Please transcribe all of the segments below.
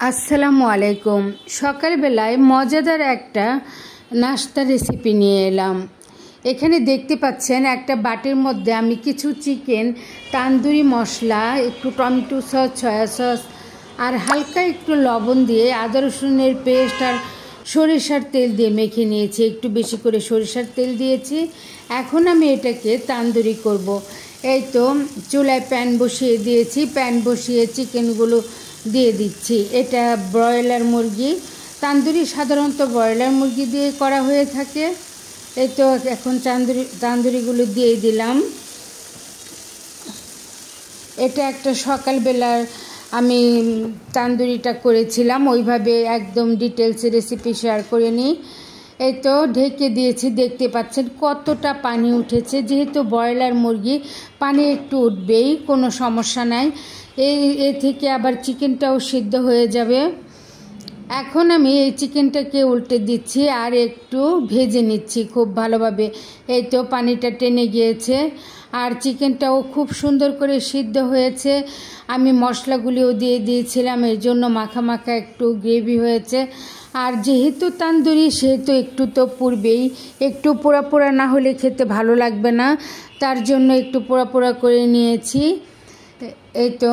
আসসালামু আলাইকুম। সকালবেলায় মজাদার একটা নাস্তা রেসিপি নিয়ে এলাম। এখানে দেখতে পাচ্ছেন একটা বাটির মধ্যে আমি কিছু চিকেন, তান্দুরি মশলা, একটু টমেটো সস, সয়া সস আর হালকা একটু লবণ দিয়ে আদা রসুনের পেস্ট আর সরিষার তেল দিয়ে মেখে নিয়েছি। একটু বেশি করে সরিষার তেল দিয়েছি। এখন আমি এটাকে তান্দুরি করব। এই তো চুলায় প্যান বসিয়ে দিয়েছি। প্যান বসিয়ে চিকেনগুলো দিয়ে দিচ্ছি। এটা ব্রয়লার মুরগি। তান্দুরি সাধারণত ব্রয়লার মুরগি দিয়ে করা হয়ে থাকে। এই তো এখন তান্দুরিগুলো দিয়ে দিলাম। এটা একটা সকালবেলার আমি তান্দুরিটা করেছিলাম, ওইভাবে একদম ডিটেলসে রেসিপি শেয়ার করে নিই। এই তো ঢেকে দিয়েছি। দেখতে পাচ্ছেন কতটা পানি উঠেছে। যেহেতু ব্রয়লার মুরগি পানি একটু উঠবেই, কোনো সমস্যা নাই। এ থেকে আবার চিকেনটাও সিদ্ধ হয়ে যাবে। এখন আমি এই চিকেনটাকে উল্টে দিচ্ছি আর একটু ভেজে নিচ্ছি খুব ভালোভাবে। এই তো পানিটা টেনে গিয়েছে আর চিকেনটাও খুব সুন্দর করে সিদ্ধ হয়েছে। আমি মশলাগুলিও দিয়ে দিয়েছিলাম, এর জন্য মাখা মাখা একটু গ্রেভি হয়েছে। আর যেহেতু তান্দুরি সেহেতু একটু তো পুড়বেই। একটু পোড়া পোড়া না হলে খেতে ভালো লাগবে না, তার জন্য একটু পোড়া পোড়া করে নিয়েছি। এই তো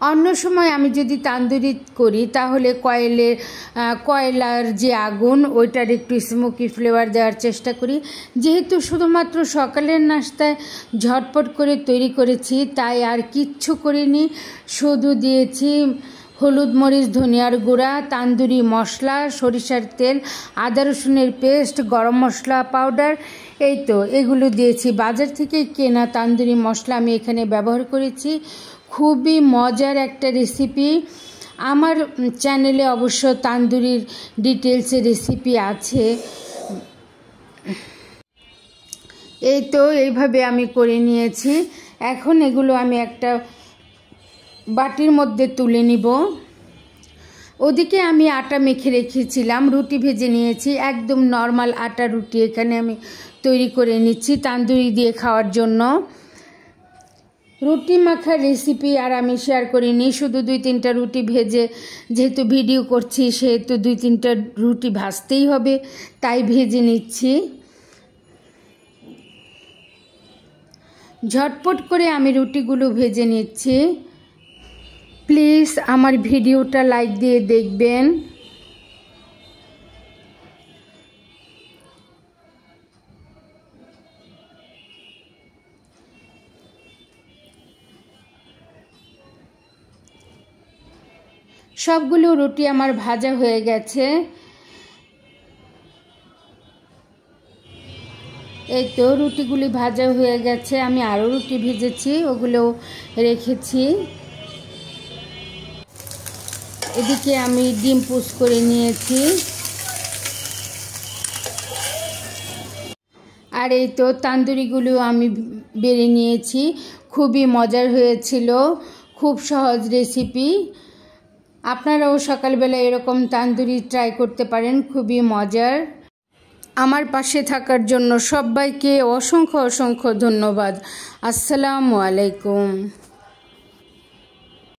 অন্য সময় আমি যদি তান্দুরি করি তাহলে কয়লার যে আগুন ওইটার একটু স্মোকি ফ্লেভার দেওয়ার চেষ্টা করি। যেহেতু শুধুমাত্র সকালের নাস্তায় ঝটপট করে তৈরি করেছি, তাই আর কিচ্ছু করিনি। শুধু দিয়েছি হলুদ, মরিচ, ধনিয়ার গুঁড়া, তান্দুরি মশলা, সরিষার তেল, আদা রসুনের পেস্ট, গরম মশলা পাউডার। এই তো এগুলো দিয়েছি। বাজার থেকে কেনা তান্দুরি মশলা আমি এখানে ব্যবহার করেছি। খুবই মজার একটা রেসিপি। আমার চ্যানেলে অবশ্য তান্দুরির ডিটেলসে রেসিপি আছে। এই তো এইভাবে আমি করে নিয়েছি। এখন এগুলো আমি একটা বাটির মধ্যে তুলে নিব। ওদিকে আমি আটা মেখে রেখেছিলাম, রুটি ভেজে নিয়েছি। একদম নর্মাল আটা রুটি এখানে আমি তৈরি করে নিচ্ছি তান্দুরি দিয়ে খাওয়ার জন্য। রুটি মাখার রেসিপি আর আমি শেয়ার করিনি। শুধু 2-3টা রুটি ভেজে, যেহেতু ভিডিও করছি সেহেতু 2-3টা রুটি ভাজতেই হবে, তাই ভেজে নিচ্ছি। ঝটপট করে আমি রুটিগুলো ভেজে নিচ্ছি। প্লিজ আমার ভিডিওটা লাইক দিয়ে দেখবেন। সবগুলো রুটি আমার ভাজা হয়ে গেছে। এই তো রুটিগুলি ভাজা হয়ে গেছে। আমি আরও রুটি ভেজেছি, ওগুলো রেখেছি। এদিকে আমি ডিম পোচ করে নিয়েছি। আর এই তো তান্দুরিগুলো আমি বেড়ে নিয়েছি। খুবই মজার হয়েছিল, খুব সহজ রেসিপি। আপনারাও সকালবেলা এরকম তান্দুরি ট্রাই করতে পারেন, খুবই মজার। আমার পাশে থাকার জন্য সবাইকে অসংখ্য অসংখ্য ধন্যবাদ। আসসালামু আলাইকুম।